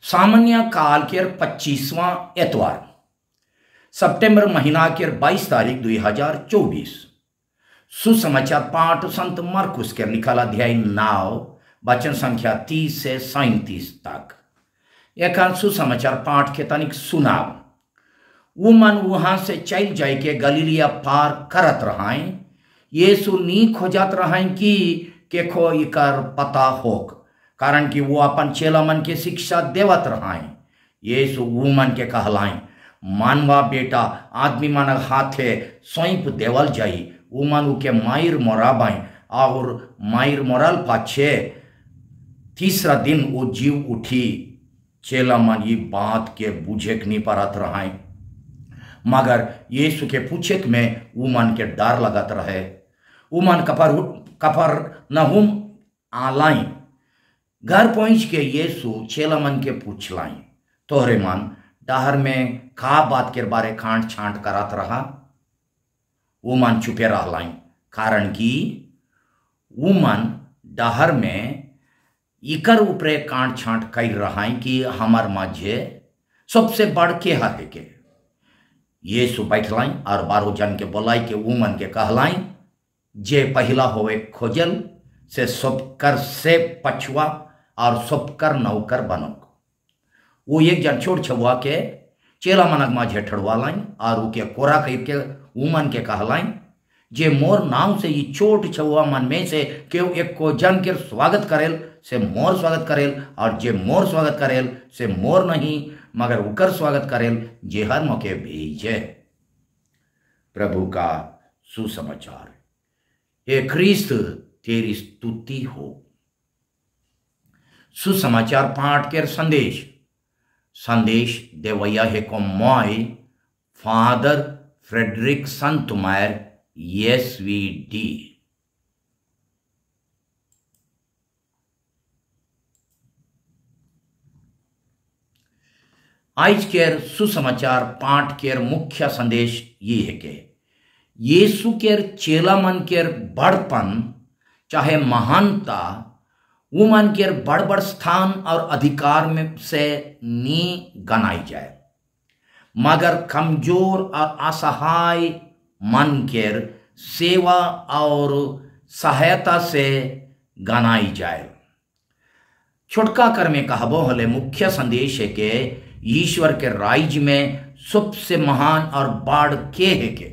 सामान्य काल के 25वां एतवार सितंबर महीना के 22 तारीख 2024 सुसमाचार पाठ संत मरकुस के लिखल अध्याय 9 वचन संख्या 30 से 37 तक। एक सुसमाचार पाठ के तनिक सुनाव। वो मन वहां से चल जाए के गलीलिया पार करत रहाएं। यीशु नी खोजत रहाएं कि केखो इकर पता होक, कारण कि वो अपन चेला मन के शिक्षा देवत रहाएं। यीशु वो मन के कहलाएं, मानवा बेटा आदमी मन हाथे सौंप देवल जाई, वो मन के मायर मोराबाई और मायर मोरल पाछे तीसरा दिन वो जीव उठी। चेला मन ये बात के बुझे के नहीं परत रहाएं, मगर यीशु के पूछे में वो मन के डर लगत रहे। वो मन कफर नहुम आलाई। घर पहुंच के यीशु चेला मन के पूछलाई, तोहरे मन डहर में का बात के बारे खांट छांट करत रहा। वो मन चुपे रहलाई, कारण कि वो मन डहर में इकर ऊपरे कांट छांट कर रहा कि हमार माझे सबसे बढ़ के है के। यीशु बैठलाई और 12 जन के बोलाई के वो मन के कहलाई, जे पहला होवे खोजल से सबकर से पछुआ और सबकर नौकर बनोक। वो एक जन छोड़ छुआ के चेला मनक माझे ठड़वा लाई और उके कोरा कह के उमन के कहलाई, जे मोर नाम से ये छोट छुआ मन में से केव एक को जन के स्वागत करेल से मोर स्वागत करेल, और जे मोर स्वागत करेल से मोर नहीं मगर उकर स्वागत करेल जे हर मौके भेजे। प्रभु का सुसमाचार। हे ख्रिस्त तेरी स्तुति हो। सुसमाचार पाठ के संदेश देवैया है को मॉय फादर फ्रेडरिक संतमायर SVD। आज के सुसमाचार पाठ के मुख्य संदेश ये है कि यीशु के चेला मन के बड़पन चाहे महानता वो मन के बड़ बड़ स्थान और अधिकार में से नी गनाई जाए, मगर कमजोर और असहाय मन के सेवा और सहायता से गनाई जाए। छुटका कर में कहबो हले मुख्य संदेश है कि ईश्वर के राज्य में सबसे महान और बाढ़ के है के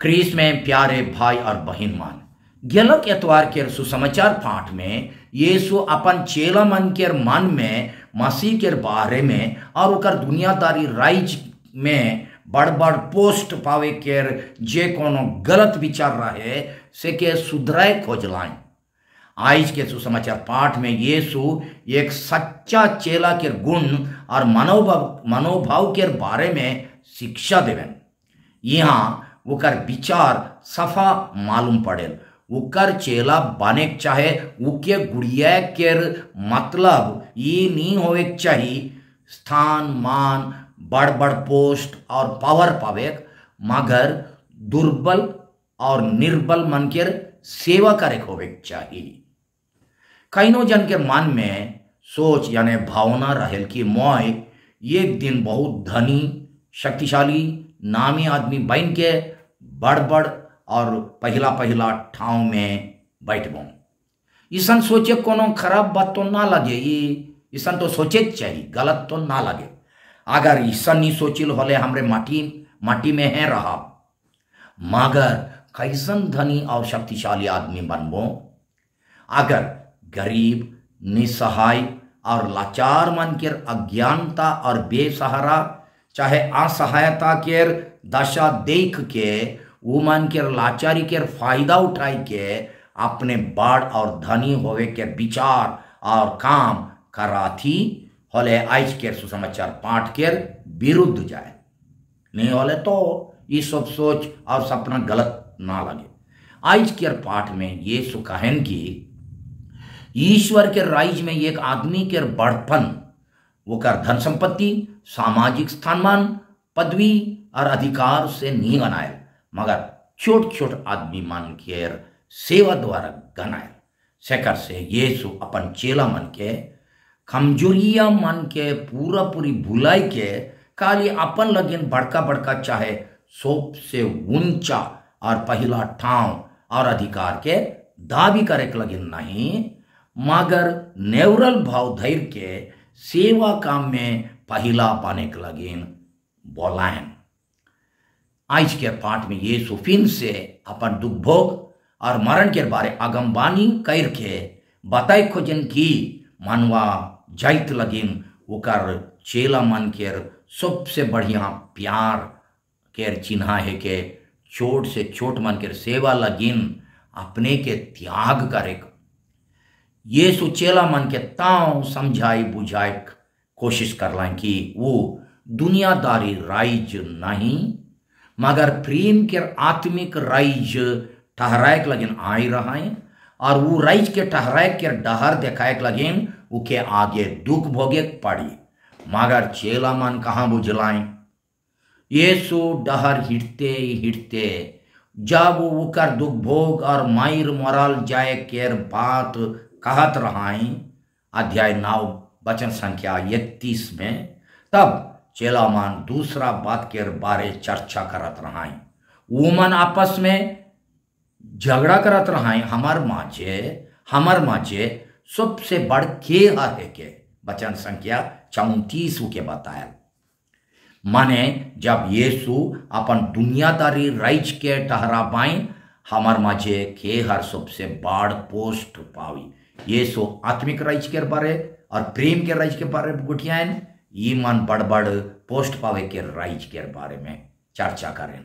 ख्रीस्त में प्यारे भाई और बहन मान। गेलक एतवार के सुसमाचार पाठ में यीशु अपन चेला मन के मन में मसीह के बारे में और उकर दुनियादारी राइज में बड़ बड़ पोस्ट पावे के जे कोनो गलत विचार रहे से के सुधराए खोजलाएं। आज के सुसमाचार पाठ में यीशु एक सच्चा चेला के गुण और मनोभाव के बारे में शिक्षा देवें। यहाँ उकर विचार सफा मालूम पड़ेल। उकर चेला बने चाहे उके गुड़िया के मतलब ये नहीं होवे चाहिए स्थान मान बड़ बड़ पोस्ट और पावर पावे, मगर दुर्बल और निर्बल मन के सेवा करे होवे चाहिए। कईनो जन के मन में सोच यानी भावना रहेल कि मोय एक दिन बहुत धनी शक्तिशाली नामी आदमी बन के बड़ बड़ और पहला ठाव में बैठबो। ईसन सोचे कोनो खराब बात तो ना लगे, ये ईसन तो सोचे चाहिए, गलत तो ना लगे। अगर ईसन नहीं सोचिल होले हमरे माटी में है रहा, मगर कैसन धनी और शक्तिशाली आदमी बनबो अगर गरीब निसहाय और लाचार मन के अज्ञानता और बेसहारा चाहे असहायता के दशा देख के वो मन के लाचारी के फायदा उठाई के अपने बड़ और धनी होवे के विचार और काम कराथी होले आज के सुसमाचार पाठ के विरुद्ध जाए। नहीं होले तो ये सब सोच और सपना गलत ना लगे। आज के पाठ में यीशु कहन कि ईश्वर के राज्य में एक आदमी के बड़पन वो कर धन संपत्ति सामाजिक स्थानमान पदवी और अधिकार से नहीं गनाए, मगर छोट छोट आदमी मन के सेवा द्वारा गनाए। सेकर से यीशु अपन चेला मन के कमजोरिया मन के पूरा पूरी भुलाई के खाली अपन लगिन बड़का बड़का चाहे सबसे ऊंचा और पहला ठाव और अधिकार के दावी करे के लगिन नहीं, मगर नेवरल भाव धैर्य के सेवा काम में पहला पाने के लगिन बोलायन। आज के पाठ में यीशु फिर से अपन दुख भोग और मरण के बारे आगमबानी करके बताए खोजन की मनवा जाइत लगिन ओकर चेला मन के सबसे बढ़िया प्यार के चिन्हा है के छोट से छोट मन के सेवा लगिन अपने के त्याग करे। यीशु चेला मन के ताव समझाई बुझाई कोशिश करला कि वो दुनियादारी राइज नहीं, मगर प्रेम के आत्मिक राइज ठहराए के लगिन आई रहा है, और वो राइज के ठहराए के डहर देखाए के लगिन उके आगे दुख भोगे पड़ी। मगर चेला मन कहाँ बुझलाएं। यीशु डहर हिटते हिटते जब उकर दुख भोग और मायर मरल जाए केर बात कहत रहाई, अध्याय 9 वचन संख्या 31 में, तब चेला मन दूसरा बात के बारे चर्चा करत रहाई। वो मन आपस में झगड़ा करत रहाई, हमार माचे सबसे बड़ के है के वचन संख्या 34 के बताया। माने जब यीशु अपन दुनियादारी राइज के ठहराबाई, हमार माझे के हर सबसे बड़ पोस्ट पावी। यीशु आत्मिक राइज के बारे और प्रेम के राइज के बारे में गुटियान, ये मन बड़ बड़ पोस्ट पावे के राइज के बारे में चर्चा करें।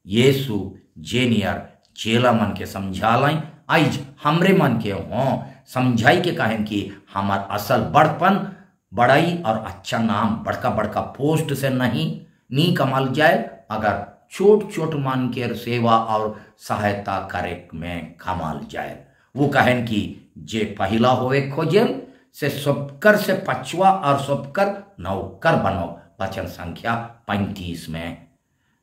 यीशु जेनियर चेला मन के समझालाई, आज हमरे मन के हों समझाई के कहें कि हमार असल बड़पन बड़ाई और अच्छा नाम बड़का बड़का पोस्ट से नहीं कमाल जाए, अगर छोट छोट मन के सेवा और सहायता करे में कमाल जाए। वो कहें कि जे पहला होवे खोजेल से सबकर से पचवा और सबकर नौकर बनो, वचन संख्या 35 में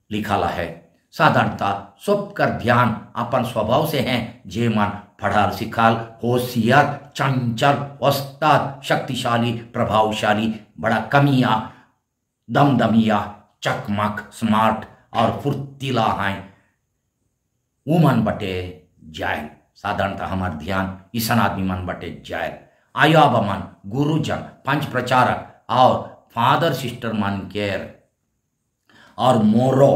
लिखा है। साधारणता सबकर ध्यान अपन स्वभाव से हैं, जे मन पढ़ाल सिखाल होशियार चंचल उस्ताद शक्तिशाली प्रभावशाली बड़ा कमिया दमदमिया चकमक स्मार्ट और फुर्तीला हैं, वो मन बटे जाए। साधारणतः हमार ध्यान ईसन आदमी मन बटे जाए। आयाबा मन गुरुजन पंच प्रचारक और फादर सिस्टर मन केर और मोरो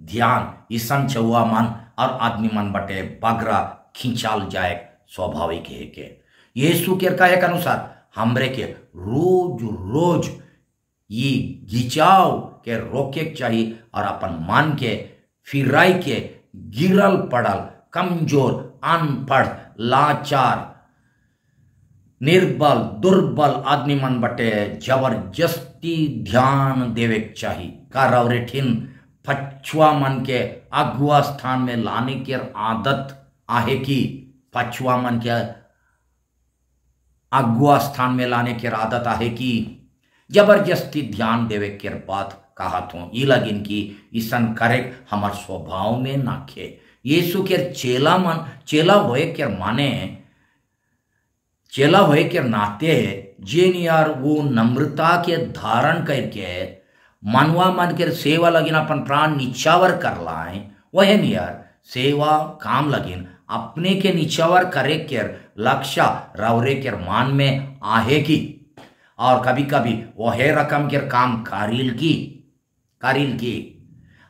ध्यान ईसन चौवा मन और आदमी मन बटे बगरा खींचाल जाए स्वाभाविक है के। यीशु के कहे के अनुसार हमरे के रोज रोज ये घिचाव के रोके चाहिए और अपन मन के फिराई के गिरल पड़ल कमजोर अनपढ़ लाचार निर्बल दुर्बल आदमी मन बटे जबरदस्ती ध्यान देवे चाहिए। कारवरेठिन पछुआ मन के अगुआ स्थान में लाने की आदत आहे कि पछुआ मन के अगुआ स्थान में लाने की आदत आहे कि जबरदस्ती ध्यान देवे के बात कहत हूँ। ये लगिन कि ईसन करे हमार स्वभाव में नाखे। यीशु के चेला होए के माने चेला होए के नाते जेन यार वो नम्रता के धारण करके मनवा मन के सेवा लगिन अपन प्राण निछावर कर लाए, वह यार सेवा काम लगिन अपने के निछावर करे के लक्ष्य रवरे के मान में आहे की, और कभी कभी वह रकम के काम कारिल की।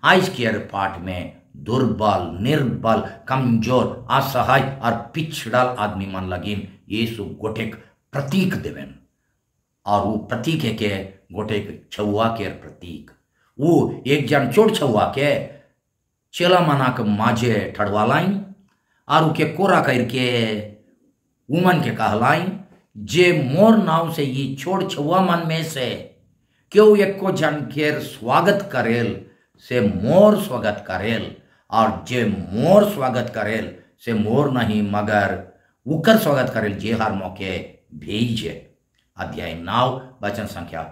आज के पाठ में दुर्बल निर्बल कमजोर असहाय और पिछड़ल आदमी मन लगिन यीशु गोटेक प्रतीक देवेन, और वो प्रतीक है के गोटेक छुआ के प्रतीक। वो एक जन चोट छुआ के चेला मना के माझे ठड़वालाई और उके कोरा करके उमन के कहलाई, जे मोर नाव से ये छोड़ छुआ मन में से क्यों एक को जन के स्वागत करेल से मोर स्वागत करेल, और जे मोर स्वागत करेल से मोर नहीं मगर उकर स्वागत करेल जे हर मौके भेजे। अध्याय 9 वचन संख्या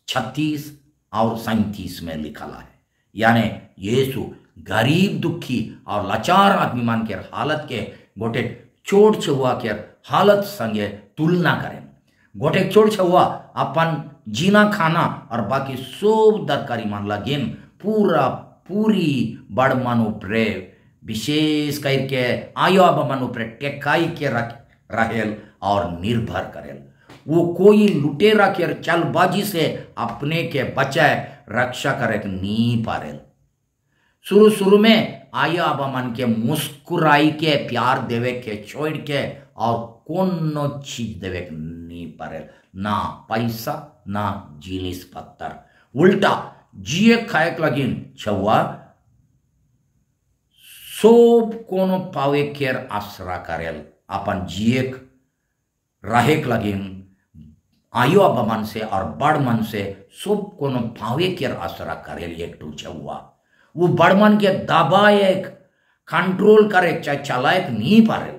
36 और 37 में लिखा है। यानी यीशु गरीब दुखी और लाचार आदमी मन के हालत के गोटे चोट छुआ के हालत संगे तुलना करें। गोटे छोड़ छुआ अपन जीना खाना और बाकी सब दरकारी मान लगिन पूरा पूरी बड़ मन उपरे विशेष करके आयो अब मन उपरे टेकाई के रख रहेल और निर्भर करेल। वो कोई लुटेरा के चलबाजी से अपने के बचाए रक्षा करे नहीं पारेल। शुरू शुरू में आया अब मन के मुस्कुराई के प्यार देवे के छोड़ के और कोनो चीज देवे के नहीं पारेल, ना पैसा ना जिनिस पत्थर, उल्टा जिए खाए लगिन छुआ सब कोनो पावे केर आसरा करेल। अपन जिए रहेक लगिन आयो अब मन से और बड़ मन से सब कोनो पावे केर आसरा करेल। एक टू छुआ वो बड़ मन के दबाएक कंट्रोल करे चाहे चलाएक नहीं पारे।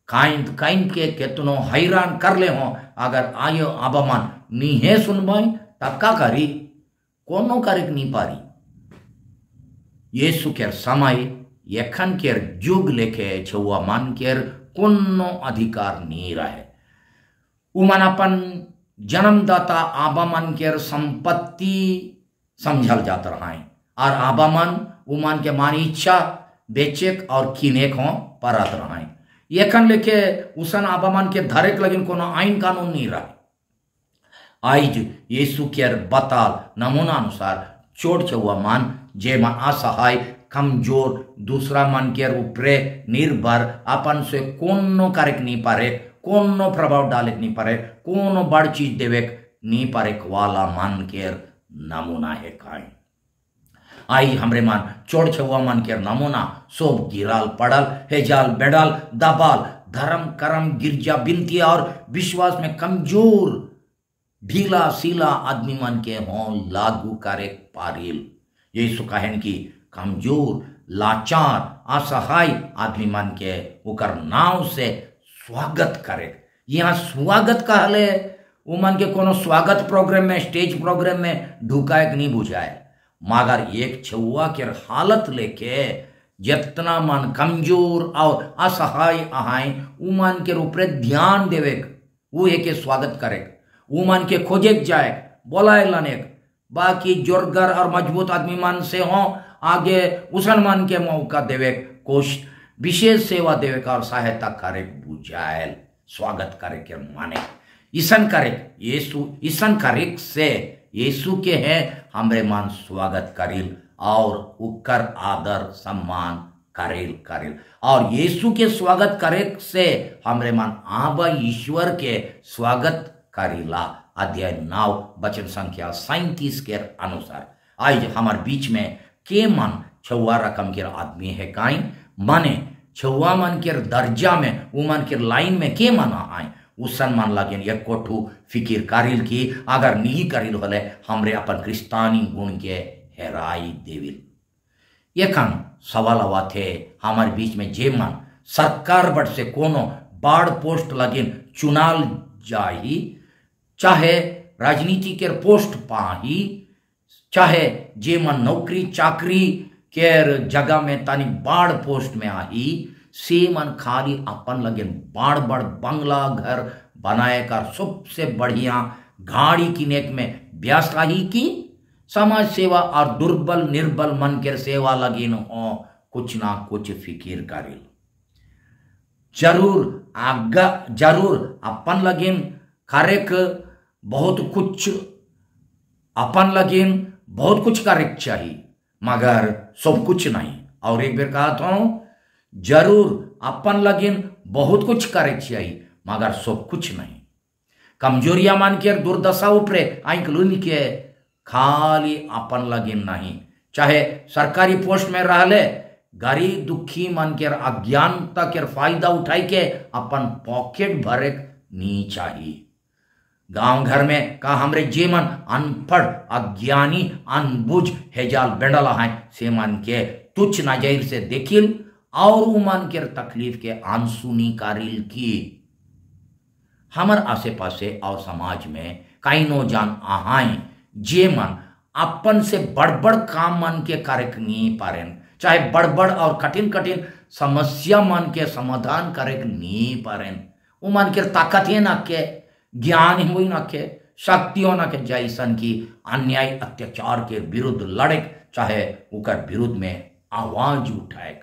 काइंद काइंद के केतनो हैरान कर ले हो, अगर आयो अब मन नीहे सुनबाई तब का करी, कोनो करे नहीं पारी। यीशु केर समय यखन केर जुग लेके छुआ मन केर कोनो अधिकार नहीं रहे। उमन अपन जन्मदाता आबा मन केर संपत्ति समझल जात रहा और आबा मन उमन के मानी इच्छा बेचेक और किनेक हो परत रहा। यखन लेके उसन आबा मन के धरेक लगिन कोनो आइन कानून नहीं रहे। आज यीशु केर बताल नमूना अनुसार छोड़ छुआ मन जे मन असहाय कमजोर दूसरा मन के ऊपरे निर्भर अपन से कोनो करे नहीं पारे, कोनो प्रभाव डाले नहीं पारे, कोनो बड़ चीज देवे नहीं पारे वाला मन के नमूना है काई। आई हमरे मन छोड़ छुआ मन के नमूना सब गिराल पड़ल हेजाल बेड़ल दबाल धर्म कर्म गिरजा बिनती और विश्वास में कमजोर ढीला सीला आदमी मन के हों लागू करे पारिल। यीशु कहन की कमजोर लाचार असहाय आदमी मन के ओकर नाव से स्वागत करे। यहाँ स्वागत कहले वो मन के कोनो स्वागत प्रोग्राम में स्टेज प्रोग्राम में ढुकाए नहीं बुझाए, मगर एक छुआ के हालत लेके जितना मन कमजोर और असहाय आहाय उ मन के ऊपर ध्यान देवे वो के स्वागत करे, वो मन के खोजे जाए बोलाए लाने। बाकी जोरगर और मजबूत आदमी मन से हो आगे उसन मन के मौका देवे कोश विशेष सेवा देवे का और सहायता करे बुझाएल स्वागत करे के माने ईसन करे। यीशु ईसन करे से यीशु के है हमरे मन स्वागत करिल और उकर आदर सम्मान करिल करिल और यीशु के स्वागत करे से हमरे मन आबा ईश्वर के स्वागत करिला। अध्याय 9 वचन संख्या 37 के अनुसार आज हमारे बीच में के मन छुआ रकम के आदमी है काई माने छुआ मन के दर्जा में वो मन के लाइन में के मना आए उसन मन लगे एक कोठू फिकिर करिल की अगर नहीं करिल होले हमरे अपन क्रिस्तानी गुण के हेराई देविल। यखन सवाल आवा थे हमारे बीच में जे मन सरकार बट से कोनो बाड़ पोस्ट लगिन चुनाल जाही, चाहे राजनीति के पोस्ट पाही, चाहे जे मन नौकरी चाकरी केर जगह में तानी बाड़ पोस्ट में आही, से मन खाली अपन लगे बाड़ बड़ बंगला घर बनाए कर सबसे बढ़िया गाड़ी किनेक में व्यस्त रही की समाज सेवा और दुर्बल निर्बल मन के सेवा लगिन हो कुछ ना कुछ फिकिर करिल। जरूर अपन लगिन करेक बहुत कुछ अपन लगिन बहुत कुछ करे चाहिए मगर सब कुछ नहीं। और एक बेर कहा था जरूर अपन लगिन बहुत कुछ करे चाहिए मगर सब कुछ नहीं। कमजोरिया मान के दुर्दशा उपरे आंकलून के खाली अपन लगिन नहीं, चाहे सरकारी पोस्ट में रहले गरीब दुखी मन के अज्ञानता के फायदा उठाई के अपन पॉकेट भरे नहीं चाहिए। गांव घर में का हमरे जे मन अनपढ़ अज्ञानी अनबुझ हेजाल बेडल है से मन के तुच्छ नजर से देखिल और मन के तकलीफ के आंसू निकारिल की। हमर आसे पासे और समाज में कई नो जान आहाई जे मन अपन से बड़ काम मन के कार्य नहीं पारेन, चाहे बड़ और कठिन समस्या मन के समाधान करे नहीं पारेन। वो मन के ताकत है ना के ज्ञान ही ना के शक्तियों ना के जैसन की अन्याय अत्याचार के विरुद्ध लड़े, चाहे उकर विरुद्ध में आवाज उठाए।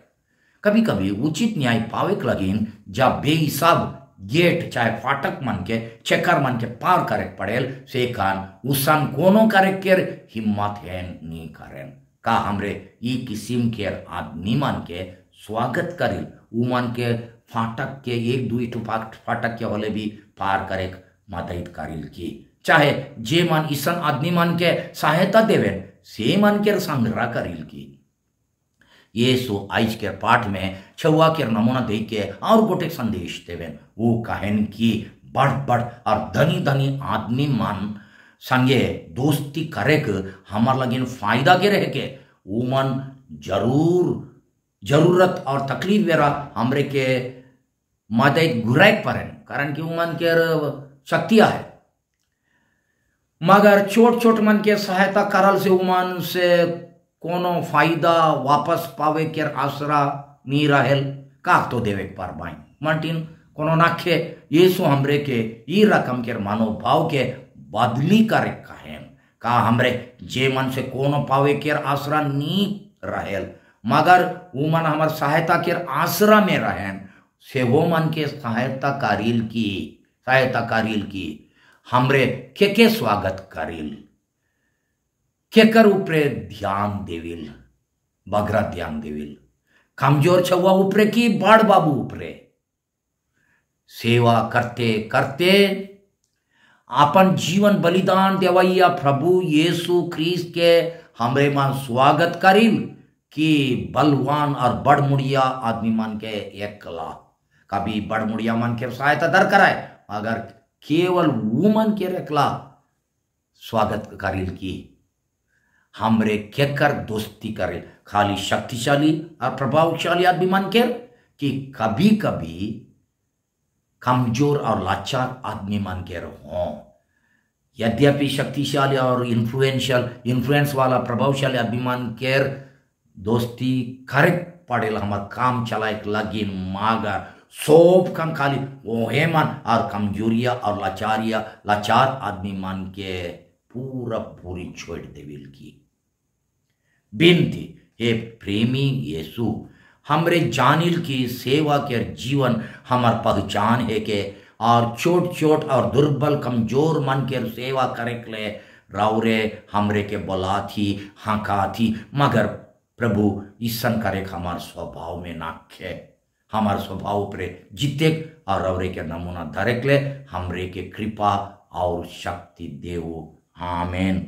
कभी कभी उचित न्याय पावे के लगिन जब बेहिसाब गेट चाहे फाटक मन के चेकर मन के पार करे पड़ेल, से कान उसन कोनो करे के हिम्मत है नहीं करें। का हमरे ई किस्म के आदमी मन के स्वागत करिल, उमन के फाटक के एक दुई ठो फाटक के होले भी पार करे मदद करिल की, चाहे जे मन ईसन आदमी मन के सहायता देवेन से मन के संग्रह करिल की। यीशु आज के पाठ में छुआ के नमूना दे के और गोटे संदेश देवेन। वो कहन की बड़ बड़ और धनी धनी आदमी मन संगे दोस्ती करे के हमार लगिन फायदा के रह के उमन जरूरत और तकलीफ वेरा हमरे के मदद गुराए पड़ेन, कारण कि उमन के शक्तियां है। मगर छोट छोट मन के सहायता करल से उमन से कोनो फायदा वापस पावे के आसरा नहीं रहेल, का तो देवे पर बाई मंटिन कोनो नाखे। यीशु हमरे के ई रकम के मनोभाव के बदली करे कहेन, का हमरे जे मन से कोनो पावे के आसरा नहीं रहेल, मगर वो मन हमार सहायता के आसरा में रहेन, से वो मन के सहायता करिल की हमरे के स्वागत करिल, केकर ऊपरे ध्यान देविल, बगरा ध्यान देविल, कमजोर छुआ ऊपरे की बड़ बाबू ऊपरे। सेवा करते करते अपन जीवन बलिदान देवैया प्रभु यीशु ख्रीस्त के हमरे मन स्वागत करिल कि बलवान और बड़ मुड़िया आदमी मन के एकला। कभी बड़ मुड़िया मन के सहायता दर कराए, अगर केवल वो मन के एकला स्वागत करिल की हमरे केकर दोस्ती करे, खाली शक्तिशाली और प्रभावशाली आदमी मन के कि कभी कभी कमजोर और लाचार आदमी मन के हों। यद्यपि शक्तिशाली और इन्फ्लुएंस वाला प्रभावशाली आदमी मन के दोस्ती करे पड़ेल हमार काम चलाए लगिन, मागा सोप कम खाली ओहे मन और कमजोरिया और लाचार आदमी मन के पूरी छोड़ देविल की बिनती। हे प्रेमी यीशु, हमरे जानिल की सेवा के जीवन हमार पहचान है के, और छोट छोट और दुर्बल कमजोर मन के सेवा करे के ले राउरे हमरे के बोला थी हाँका थी, मगर प्रभु ईसन करे हमार स्वभाव में नाखे, हमार स्वभाव पर जीते और राउरे के नमूना धरे के ले हमरे के कृपा और शक्ति देवो। आमेन।